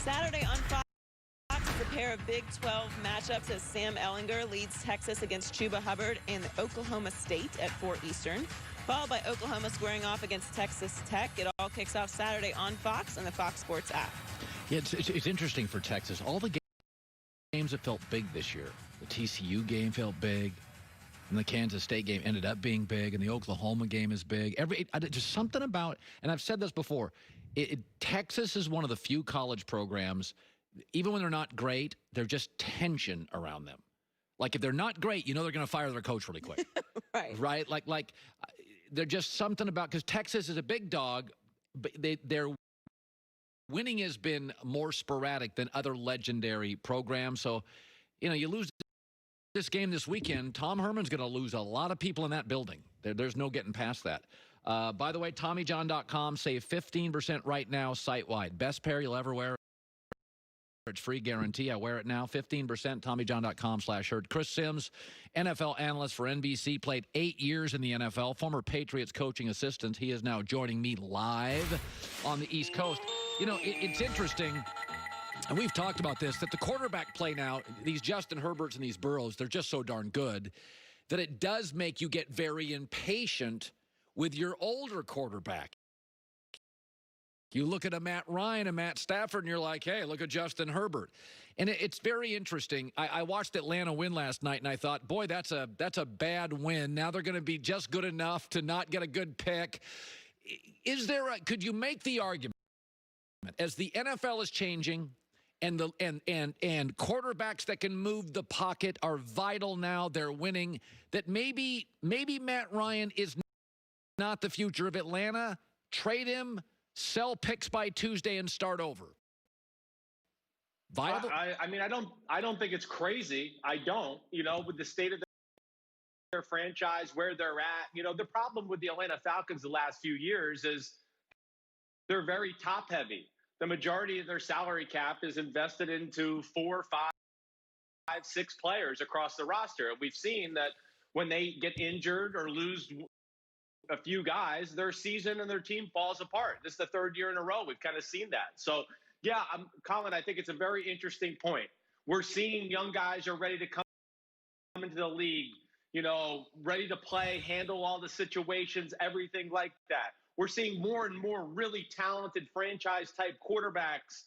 Saturday on Fox, a pair of Big 12 matchups as Sam Ehlinger leads Texas against Chuba Hubbard in Oklahoma State at 4 Eastern, followed by Oklahoma squaring off against Texas Tech. It all kicks off Saturday on Fox and the Fox Sports app. Yeah, it's interesting for Texas. All the games that felt big this year. The TCU game felt big, and the Kansas State game ended up being big, and the Oklahoma game is big. Just something about, and I've said this before, Texas is one of the few college programs, even when they're not great, there's just tension around them. Like, if they're not great, you know they're going to fire their coach really quick. Right? Like they're just something about, because Texas is a big dog, but their winning has been more sporadic than other legendary programs. So, you lose this game this weekend, Tom Herman's going to lose a lot of people in that building. There's no getting past that. By the way, TommyJohn.com, save 15% right now site-wide. Best pair you'll ever wear. It's free guarantee. I wear it now. 15%, TommyJohn.com/herd. Chris Sims, NFL analyst for NBC, played 8 years in the NFL, former Patriots coaching assistant. He is now joining me live on the East Coast. It's interesting, and we've talked about this, that the quarterback play now, these Justin Herberts and these Burrows, they're just so darn good that it does make you get very impatient with your older quarterback. You look at a Matt Ryan and Matt Stafford, and you're like, hey, look at Justin Herbert. And it's very interesting. I watched Atlanta win last night, and I thought, boy, that's a bad win. Now they're going to be just good enough to not get a good pick. Could you make the argument, as the NFL is changing and quarterbacks that can move the pocket are vital now, they're winning, that maybe Matt Ryan is not the future of Atlanta? Trade him, sell picks by Tuesday, and start over. Viable? I don't think it's crazy. I don't. With the state of their franchise, where they're at. The problem with the Atlanta Falcons the last few years is they're very top heavy. The majority of their salary cap is invested into 4, 5, 6 players across the roster. And we've seen that when they get injured or lose a few guys, their season and their team falls apart. This is the 3rd year in a row we've kind of seen that. So, yeah, Colin, I think it's a very interesting point. We're seeing young guys are ready to come into the league, ready to play, handle all the situations, everything like that. We're seeing more and more really talented franchise-type quarterbacks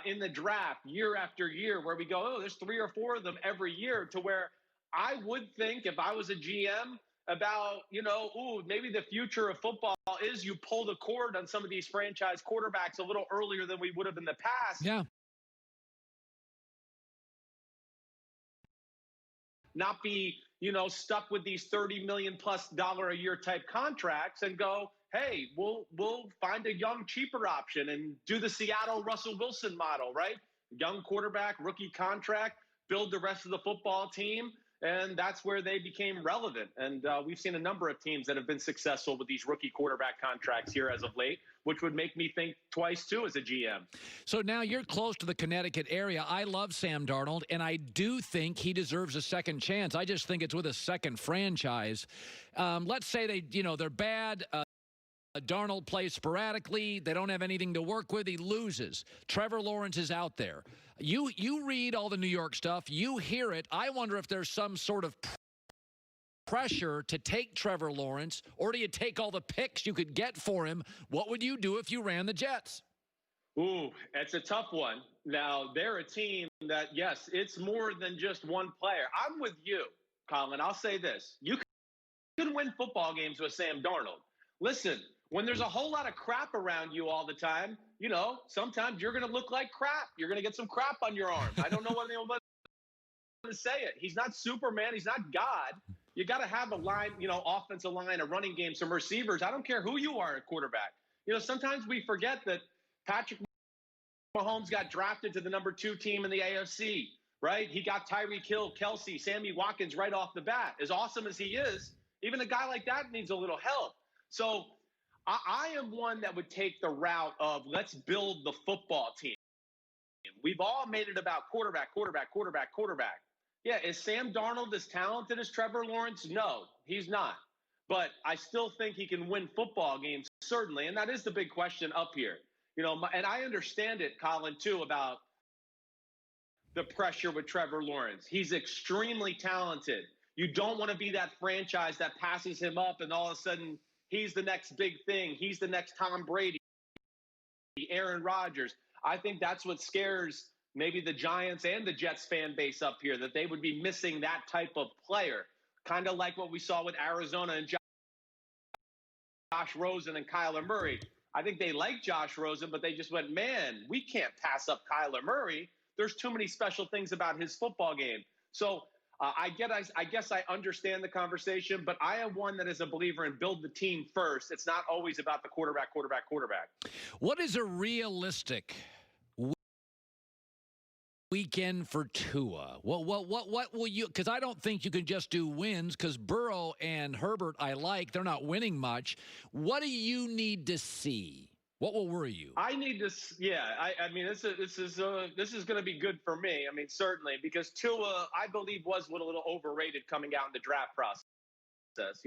in the draft year after year, where we go, there's 3 or 4 of them every year, to where I would think, if I was a GM, about, maybe the future of football is you pull the cord on some of these franchise quarterbacks a little earlier than we would have in the past. Yeah. Not be, stuck with these $30 million+ a year type contracts, and go, hey, we'll find a young, cheaper option and do the Seattle Russell Wilson model, right? Young quarterback, rookie contract, build the rest of the football team. And that's where they became relevant. And we've seen a number of teams that have been successful with these rookie quarterback contracts here as of late, which would make me think twice, too, as a GM. So now you're close to the Connecticut area. I love Sam Darnold, and I do think he deserves a second chance. I just think it's with a second franchise. Let's say they're bad. Darnold plays sporadically. They don't have anything to work with. He loses. Trevor Lawrence is out there. You read all the New York stuff. You hear it. I wonder if there's some sort of pressure to take Trevor Lawrence, or do you take all the picks you could get for him? What would you do if you ran the Jets? Ooh, it's a tough one. Now, they're a team that, yes, it's more than just one player. I'm with you, Colin. I'll say this. You can win football games with Sam Darnold. Listen, when there's a whole lot of crap around you all the time, sometimes you're going to look like crap. You're going to get some crap on your arm. I don't know what anyone to say it. He's not Superman. He's not God. You got to have a line, offensive line, a running game, some receivers. I don't care who you are at quarterback. Sometimes we forget that Patrick Mahomes got drafted to the number 2 team in the AFC, right? He got Tyreek Hill, Kelsey, Sammy Watkins right off the bat. As awesome as he is, even a guy like that needs a little help. So I am one that would take the route of let's build the football team. We've all made it about quarterback. Yeah, is Sam Darnold as talented as Trevor Lawrence? No, he's not. But I still think he can win football games, certainly. And that is the big question up here. And I understand it, Colin, too, about the pressure with Trevor Lawrence. He's extremely talented. You don't want to be that franchise that passes him up and all of a sudden he's the next big thing. He's the next Tom Brady, Aaron Rodgers. I think that's what scares maybe the Giants and the Jets fan base up here, that they would be missing that type of player, kind of like what we saw with Arizona and Josh Rosen and Kyler Murray. I think they like Josh Rosen, but they just went, man, we can't pass up Kyler Murray. There's too many special things about his football game. So I guess I understand the conversation, but I am one that is a believer in build the team first. It's not always about the quarterback. What is a realistic weekend for Tua? What will you, because I don't think you can just do wins, because Burrow and Herbert I like. They're not winning much. What do you need to see? What will worry you? I need to, I mean, this is going to be good for me. I mean, certainly, because Tua, I believe, was a little overrated coming out in the draft process.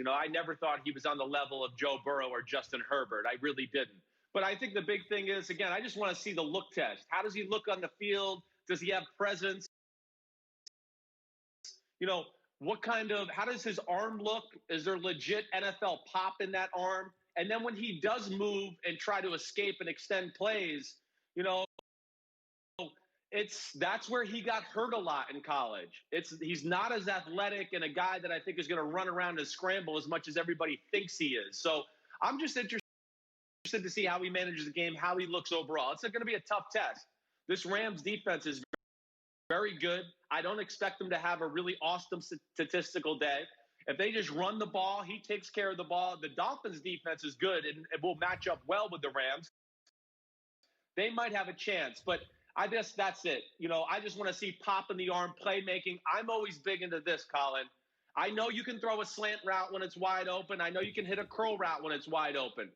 I never thought he was on the level of Joe Burrow or Justin Herbert. I really didn't. But I think the big thing is, again, I just want to see the look test. How does he look on the field? Does he have presence? How does his arm look? Is there legit NFL pop in that arm? And then when he does move and try to escape and extend plays, that's where he got hurt a lot in college. He's not as athletic and a guy that I think is going to run around and scramble as much as everybody thinks he is. So I'm just interested to see how he manages the game, how he looks overall. It's going to be a tough test. This Rams defense is very good. I don't expect them to have a really awesome statistical day. If they just run the ball, he takes care of the ball. The Dolphins defense is good and it will match up well with the Rams. They might have a chance, but I guess that's it. I just want to see pop in the arm, playmaking. I'm always big into this, Colin. I know you can throw a slant route when it's wide open. I know you can hit a curl route when it's wide open.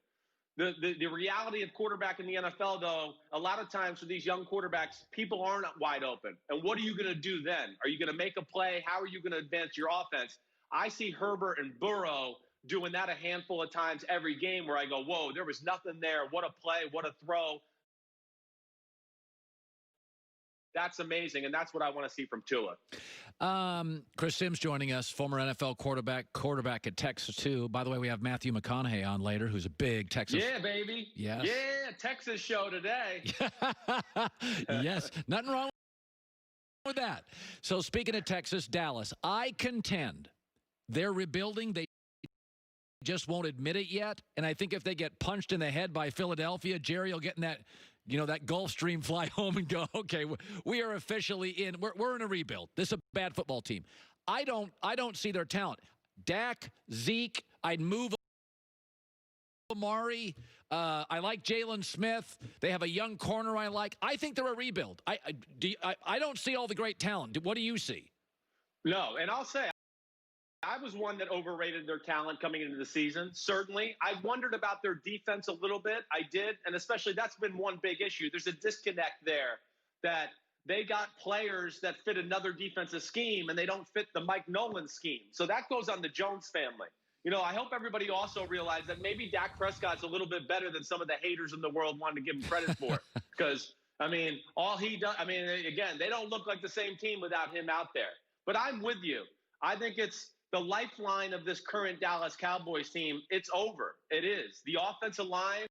The reality of quarterback in the NFL, though, a lot of times for these young quarterbacks, people aren't wide open. And what are you going to do then? Are you going to make a play? How are you going to advance your offense? I see Herbert and Burrow doing that a handful of times every game where I go, whoa, there was nothing there. What a play, what a throw. That's amazing, and that's what I want to see from Tua. Chris Sims joining us, former NFL quarterback at Texas, too. By the way, we have Matthew McConaughey on later, who's a big Texas. Yeah, baby. Yes. Yeah, Texas show today. Yes, nothing wrong with that. So speaking of Texas, Dallas, I contend they're rebuilding. They just won't admit it yet. And I think if they get punched in the head by Philadelphia, Jerry will get in that, that Gulf Stream, fly home and go, okay, we are officially in. We're in a rebuild. This is a bad football team. I don't see their talent. Dak, Zeke, I'd move Amari. I like Jalen Smith. They have a young corner I like. I think they're a rebuild. I don't see all the great talent. What do you see? No, and I'll say, I was one that overrated their talent coming into the season. Certainly. I wondered about their defense a little bit. I did. And especially that's been one big issue. There's a disconnect there that they got players that fit another defensive scheme and they don't fit the Mike Nolan scheme. So that goes on the Jones family. I hope everybody also realized that maybe Dak Prescott's a little bit better than some of the haters in the world wanted to give him credit for. Because, all he does, again, they don't look like the same team without him out there. But I'm with you. I think it's the lifeline of this current Dallas Cowboys team. It's over. It is. The offensive line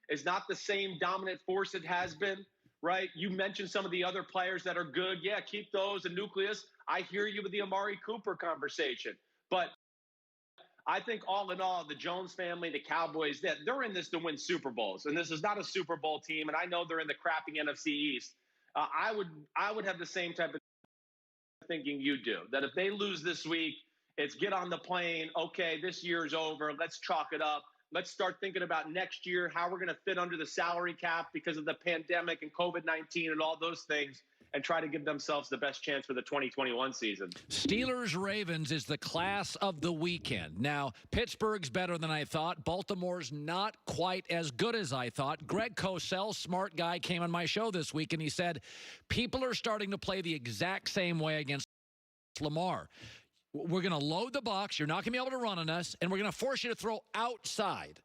is not the same dominant force it has been, right? You mentioned some of the other players that are good. Yeah, keep those, the nucleus. I hear you with the Amari Cooper conversation. But I think all in all, the Jones family, the Cowboys, they're in this to win Super Bowls. And this is not a Super Bowl team. And I know they're in the crapping NFC East. I would have the same type of thinking you do, that if they lose this week, it's get on the plane. Okay, this year's over. Let's chalk it up. Let's start thinking about next year, how we're going to fit under the salary cap because of the pandemic and COVID-19 and all those things, and try to give themselves the best chance for the 2021 season. Steelers-Ravens is the class of the weekend. Now, Pittsburgh's better than I thought. Baltimore's not quite as good as I thought. Greg Cosell, smart guy, came on my show this week, and he said, people are starting to play the exact same way against Lamar. We're going to load the box. You're not going to be able to run on us, and we're going to force you to throw outside.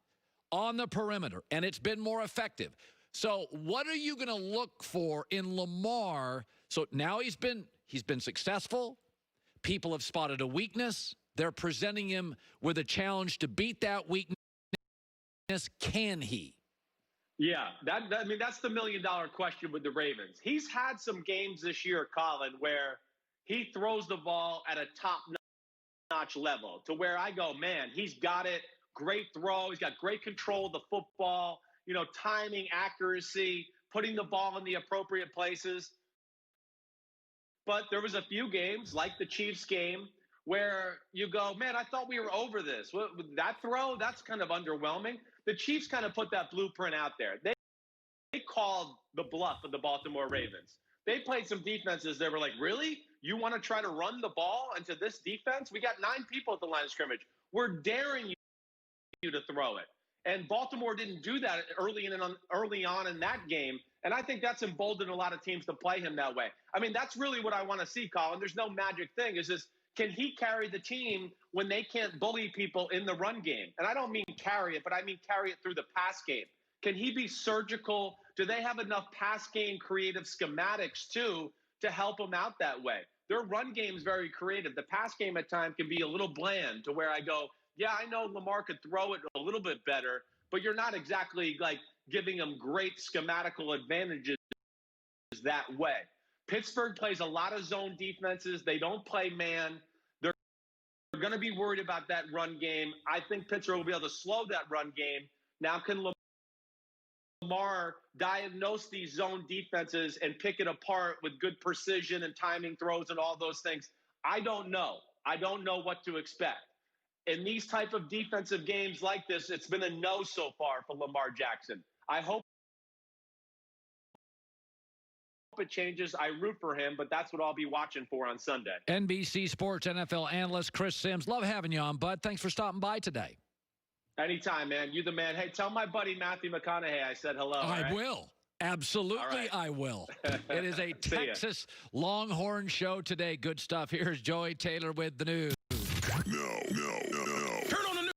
on the perimeter, and it's been more effective. So what are you going to look for in Lamar? So now he's been successful. People have spotted a weakness. They're presenting him with a challenge to beat that weakness. Can he? Yeah, I mean, that's the million-dollar question with the Ravens. He's had some games this year, Colin, where he throws the ball at a top-notch level to where I go, man, he's got it. Great throw. He's got great control of the football, timing, accuracy, putting the ball in the appropriate places. But there was a few games, like the Chiefs game, where you go, man, I thought we were over this. That throw, that's kind of underwhelming. The Chiefs kind of put that blueprint out there. They called the bluff of the Baltimore Ravens. They played some defenses. They were like, really? You want to try to run the ball into this defense? We got 9 people at the line of scrimmage. We're daring you to throw it. And Baltimore didn't do that early on in that game. And I think that's emboldened a lot of teams to play him that way. I mean, that's really what I want to see, Colin. There's no magic thing. It's just, can he carry the team when they can't bully people in the run game? And I don't mean carry it, but I mean carry it through the pass game. Can he be surgical? Do they have enough pass game creative schematics, too, to help him out that way? Their run game is very creative. The pass game at times can be a little bland to where I go, yeah, I know Lamar could throw it a little bit better, but you're not exactly like giving him great schematical advantages that way. Pittsburgh plays a lot of zone defenses. They don't play man. They're going to be worried about that run game. I think Pittsburgh will be able to slow that run game. Now, can Lamar diagnose these zone defenses and pick it apart with good precision and timing throws and all those things? I don't know. I don't know what to expect. In these type of defensive games like this, it's been a no so far for Lamar Jackson. I hope it changes. I root for him, but that's what I'll be watching for on Sunday. NBC Sports NFL analyst Chris Sims. Love having you on, bud. Thanks for stopping by today. Anytime, man. You the man. Hey, tell my buddy Matthew McConaughey I said hello. I will. Absolutely, right. I will. It is a Texas Longhorn show today. Good stuff. Here's Joey Taylor with the news. No.